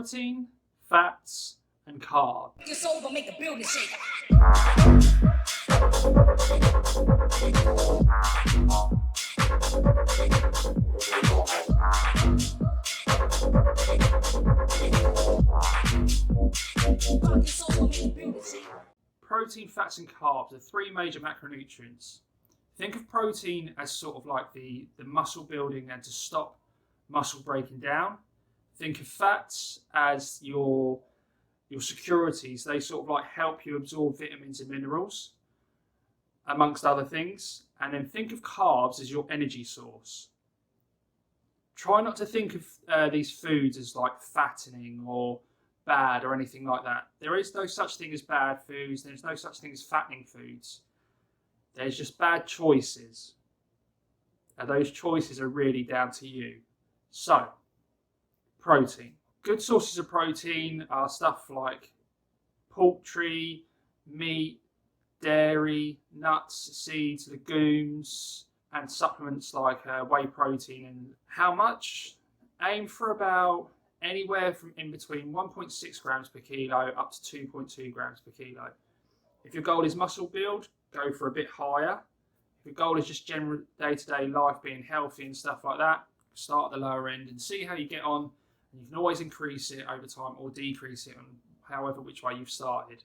protein, fats, and carbs. Your soul will make a building shake. Protein, fats, and carbs are three major macronutrients. Think of protein as sort of like the muscle building and to stop muscle breaking down. Think of fats as your securities. They sort of like help you absorb vitamins and minerals, amongst other things. And then think of carbs as your energy source. Try not to think of these foods as like fattening or bad or anything like that. There is no such thing as bad foods. There's no such thing as fattening foods. There's just bad choices. And those choices are really down to you. So, protein. Good sources of protein are stuff like poultry, meat, dairy, nuts, seeds, legumes, and supplements like whey protein. And how much? Aim for about anywhere from in between 1.6 grams per kilo up to 2.2 grams per kilo. If your goal is muscle build, go for a bit higher. If your goal is just general day-to-day life, being healthy and stuff like that, start at the lower end and see how you get on. And you can always increase it over time or decrease it on however which way you've started.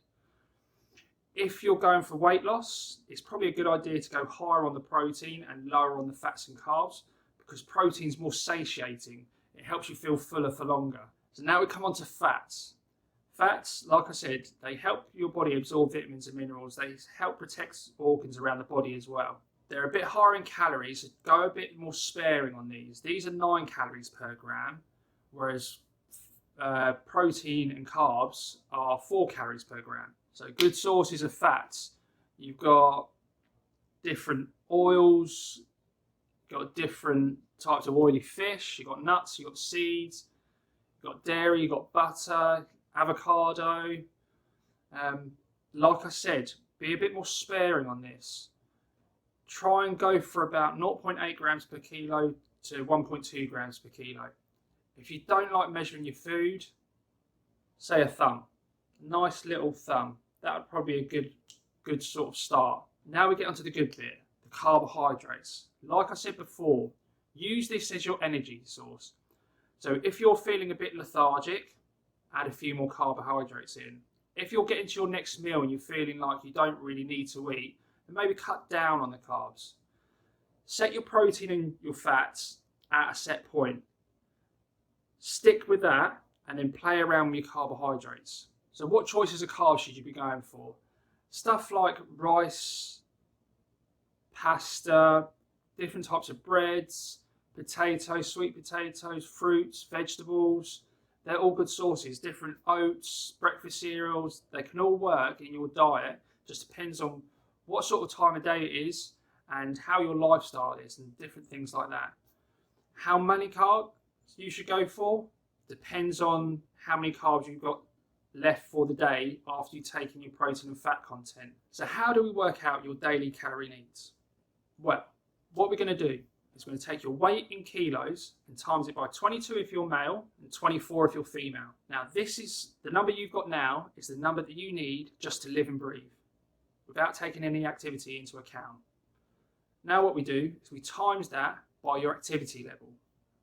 If you're going for weight loss, it's probably a good idea to go higher on the protein and lower on the fats and carbs, because protein is more satiating. It helps you feel fuller for longer. So now we come on to fats. Fats, like I said, they help your body absorb vitamins and minerals. They help protect organs around the body as well. They're a bit higher in calories, so go a bit more sparing on these. These are 9 calories per gram, whereas protein and carbs are 4 calories per gram. So good sources of fats. You've got different oils, you've got different types of oily fish, you've got nuts, you've got seeds, you've got dairy, you've got butter, avocado. Like I said, be a bit more sparing on this. Try and go for about 0.8 grams per kilo to 1.2 grams per kilo. If you don't like measuring your food, say a thumb. Nice little thumb. That would probably be a good sort of start. Now we get onto the good bit, the carbohydrates. Like I said before, use this as your energy source. So if you're feeling a bit lethargic, add a few more carbohydrates in. If you're getting to your next meal and you're feeling like you don't really need to eat, then maybe cut down on the carbs. Set your protein and your fats at a set point. Stick with that and then play around with your carbohydrates. So what choices of carbs should you be going for? Stuff like rice, pasta, different types of breads, potatoes, sweet potatoes, fruits, vegetables. They're all good sources. Different oats, breakfast cereals, they can all work in your diet. Just depends on what sort of time of day it is and how your lifestyle is and different things like that. How many carbs you should go for depends on how many carbs you've got left for the day after you've taken your protein and fat content. So how do we work out your daily calorie needs? Well, what we're going to do is we're going to take your weight in kilos and times it by 22 if you're male and 24 if you're female. Now this is the number you've got now is the number that you need just to live and breathe without taking any activity into account. Now what we do is we times that by your activity level.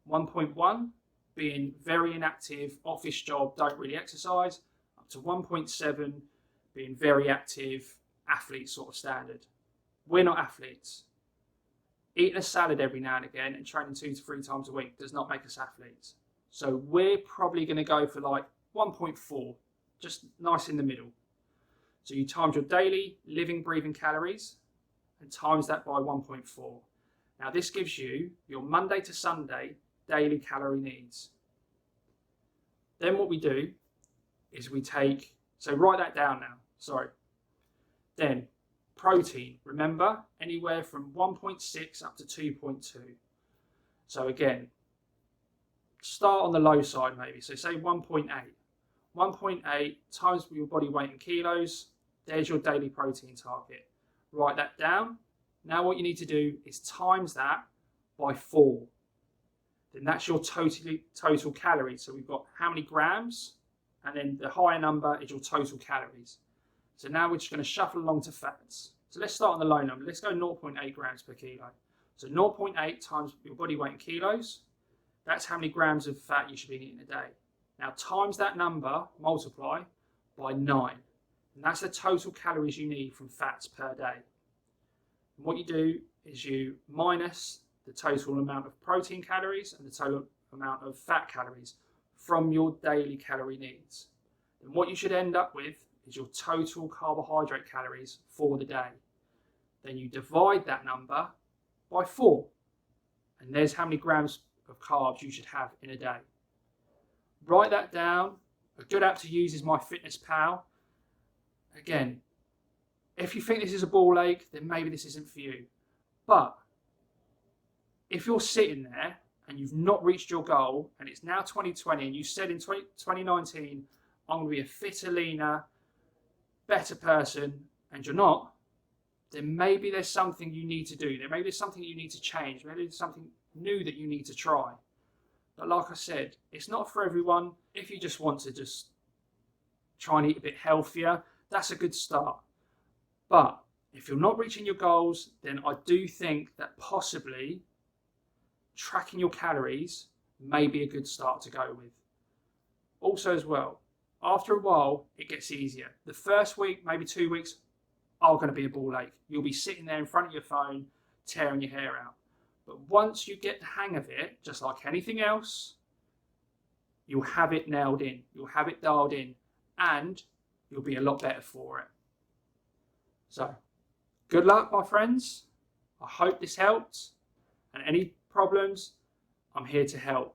1.1 being very inactive, office job, don't really exercise, up to 1.7 being very active, athlete sort of standard. We're not athletes. Eating a salad every now and again and training 2 to 3 times a week does not make us athletes. So we're probably going to go for like 1.4, just nice in the middle. So you times your daily living, breathing calories and times that by 1.4. Now this gives you your Monday to Sunday daily calorie needs. Then what we do is we take, so write that down now, Then protein, remember, anywhere from 1.6 up to 2.2. So again, start on the low side maybe, so say 1.8. 1.8 times your body weight in kilos, there's your daily protein target. Write that down. Now what you need to do is times that by 4. then that's your total calories. So we've got how many grams, and then the higher number is your total calories. So now we're just going to shuffle along to fats. So let's start on the low number. Let's go 0.8 grams per kilo. So 0.8 times your body weight in kilos, that's how many grams of fat you should be eating a day. Now times that number, multiply by 9. And that's the total calories you need from fats per day. And what you do is you minus the total amount of protein calories and the total amount of fat calories from your daily calorie needs. And what you should end up with is your total carbohydrate calories for the day. Then you divide that number by 4. And there's how many grams of carbs you should have in a day. Write that down. A good app to use is MyFitnessPal. Again, if you think this is a ball ache, then maybe this isn't for you. But if you're sitting there and you've not reached your goal, and it's now 2020, and you said in 2019, I'm going to be a fitter, leaner, better person, and you're not, then maybe there's something you need to do. Maybe there's something you need to change. Maybe there's something new that you need to try. But like I said, it's not for everyone. If you just want to just try and eat a bit healthier, that's a good start. But if you're not reaching your goals, then I do think that possibly tracking your calories may be a good start to go with. Also as well, after a while, it gets easier. The first week, maybe 2 weeks, are going to be a ball ache. You'll be sitting there in front of your phone, tearing your hair out. But once you get the hang of it, just like anything else, you'll have it nailed in. You'll have it dialed in, and you'll be a lot better for it. So, good luck, my friends. I hope this helped. And any problems, I'm here to help.